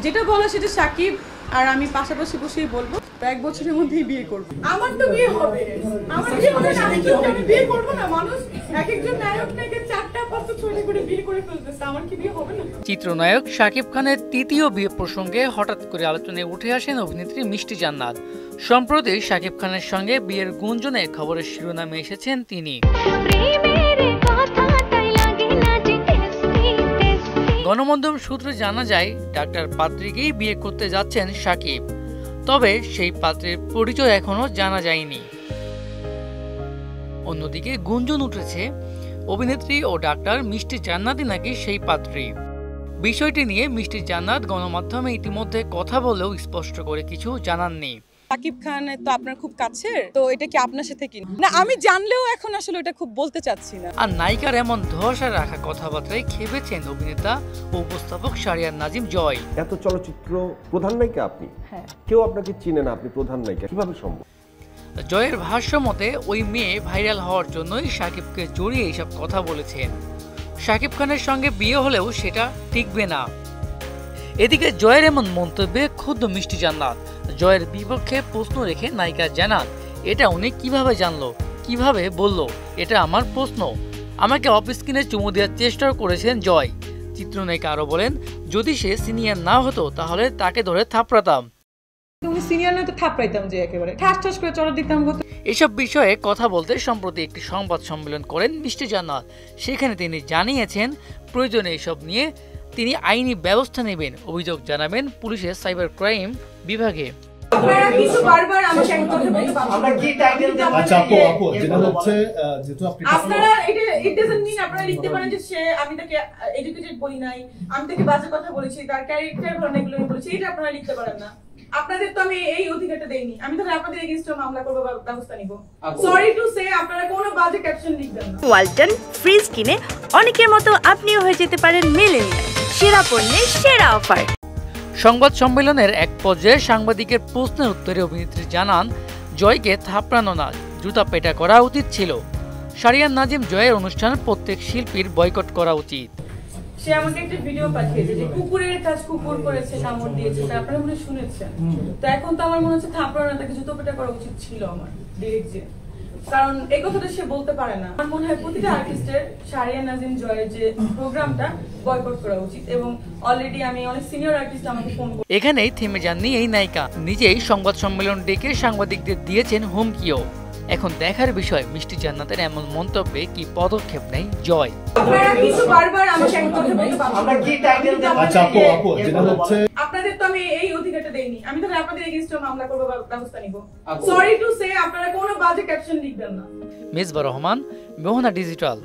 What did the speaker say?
যেটা বলা সেটা সাকিব আর আমি পাশাপাশি বসেই বলবো, 1 বছরের মধ্যেই বিয়ে করব। আমার তো বিয়ে হবে, আমার বিয়ে হবে না, আমি বিয়ে করব না। মানুষ এক একজন নায়ক নায়িকা 4টা 5টা 6টা করে বিয়ে করে ফেলতেছে, আমার কি বিয়ে হবে না? চিত্রনায়ক শাকিব খানের তৃতীয় বিয়ে প্রসঙ্গে হঠাৎ করে আলোচনায় উঠে আসেন অভিনেত্রী মিষ্টি জান্নাত। সম্প্রতি শাকিব খানের সঙ্গে বিয়ের গুঞ্জনে খবরের শিরোনামে এসেছেন তিনি। গণমাধ্যম সূত্রে জানা যায়, ডাক্তার পাত্রীকেই বিয়ে করতে যাচ্ছেন শাকিব, তবে সেই পাত্রের পরিচয় এখনো জানা যায়নি। অন্যদিকে গুঞ্জন উঠেছে অভিনেত্রী ও ডাক্তার মিষ্টি জান্নাতই নাকি সেই পাত্রী। বিষয়টি নিয়ে মিষ্টি জান্নাত গণমাধ্যমে ইতিমধ্যে কথা বলেও স্পষ্ট করে কিছু জানাননি। সাকিব খান তো আপনার খুব কাছের, তো এটা কি আপনার সাথে কি না আমি জানলেও এখন আসলে এটা খুব বলতে চাচ্ছি না। আর নায়িকার এমন ধোঁয়াশা রাখা কথাবার্তায় খেপেছেন অভিনেতা ও উপস্থাপক শাহরিয়ার নাজিম জয়। এত চলচ্চিত্র প্রধান নায়িকা আপনি, কেউ আপনাকে চিনে না, আপনি প্রধান নায়িকা, কিভাবে সম্ভব? জয়ের ভাষ্য মতে ওই মেয়ে ভাইরাল হওয়ার জন্যই শাকিবকে জড়িয়ে এইসব কথা বলেছেন। শাকিব খানের সঙ্গে বিয়ে হলেও সেটা টিকবে না। এদিকে জয়ের এমন মন্তব্যে ক্ষুব্ধ মিষ্টি জান্নাত। জয়ের বিপক্ষে প্রশ্ন রেখে নায়িকা জানান, এটা উনি কিভাবে জানলো, কিভাবে বললো, এটা আমার প্রশ্ন। আমাকে অফ স্ক্রিনে চুমু দেওয়ার চেষ্টাও করেছেন জয়। চিত্রনায়িকা আরো বলেন, যদি সে সিনিয়র না হতো তাহলে তাকে ধরে থাপড়াতাম। সিনিয়র না তো থাপড়াইতাম, যে একেবারে ঠাস ঠাস করে চড় দিতাম। এসব বিষয়ে কথা বলতে সম্প্রতি একটি সংবাদ সম্মেলন করেন মিষ্টি জান্নাত। সেখানে তিনি জানিয়েছেন, প্রয়োজনে এসব নিয়ে তিনি আইনি ব্যবস্থা নেবেন, অভিযোগ জানাবেন পুলিশের সাইবার ক্রাইম বিভাগে। আপনাদের তো আমি এই অধিকারটা দেইনি, আমি তাহলে আপনাদের এগেইনস্টে মামলা করব বা ব্যবস্থা নিব। সরি টু সে, আপনারা কোনো বাজে ক্যাপশন লিখবেন না। ওয়ালটন ফ্রিজ কিনে অনেকের মতো আপনিও হয়ে যেতে পারেন মিলেনিয়াল, সেরা পণ্যের সেরা অফার। সংবাদ সম্মেলনের এক পর্যায়ে সাংবাদিকের প্রশ্নের উত্তরে অভিনেত্রী জানান, জয়কে থাপড়ানো না, জুতা পেটা করা উচিত ছিল। শাহরিয়ার নাজিম জয়ের অনুষ্ঠান প্রত্যেক শিল্পীর বয়কট করা উচিত। সে আমাকে একটা ভিডিও পাঠিয়েছে যে কুকুরের কাজ কুকুর করেছে, কামড় দিয়েছে, আপনারা মনে শুনেছেন। তো এখন তো আমার মনে হচ্ছে থাপড়ানো, তাকে জুতো পেটা করা উচিত ছিল আমার ডিরেক্ট, কারণ এই কথাটা সে বলতে পারে না। আমার মনে হয় প্রতিটা আর্টিস্টের শাহরিয়ার নাজিম জয়ের যে প্রোগ্রামটা বয়কট করা উচিত, এবং অলরেডি আমি অনেক সিনিয়র আর্টিস্ট আমাকে ফোন করে। এখানেই থেমে যাননি এই নায়িকা, নিজেই সংবাদ সম্মেলন ডেকে সাংবাদিকদের দিয়েছেন হুমকিও। এখন দেখার বিষয় মিষ্টি জান্নাতের এমন মন্তব্যে কি পদক্ষেপ নেয় জয়। আপনাদের তো আমি এই অধিকারটা দেইনি, আমি তাহলে আপনাদের এগেইনস্টে মামলা করব বা ব্যবস্থা নিব। সরি টু সে, আপনারা কোনো বাজে ক্যাপশন লিখবেন না। মিসবা রহমান, মোহনা ডিজিটাল।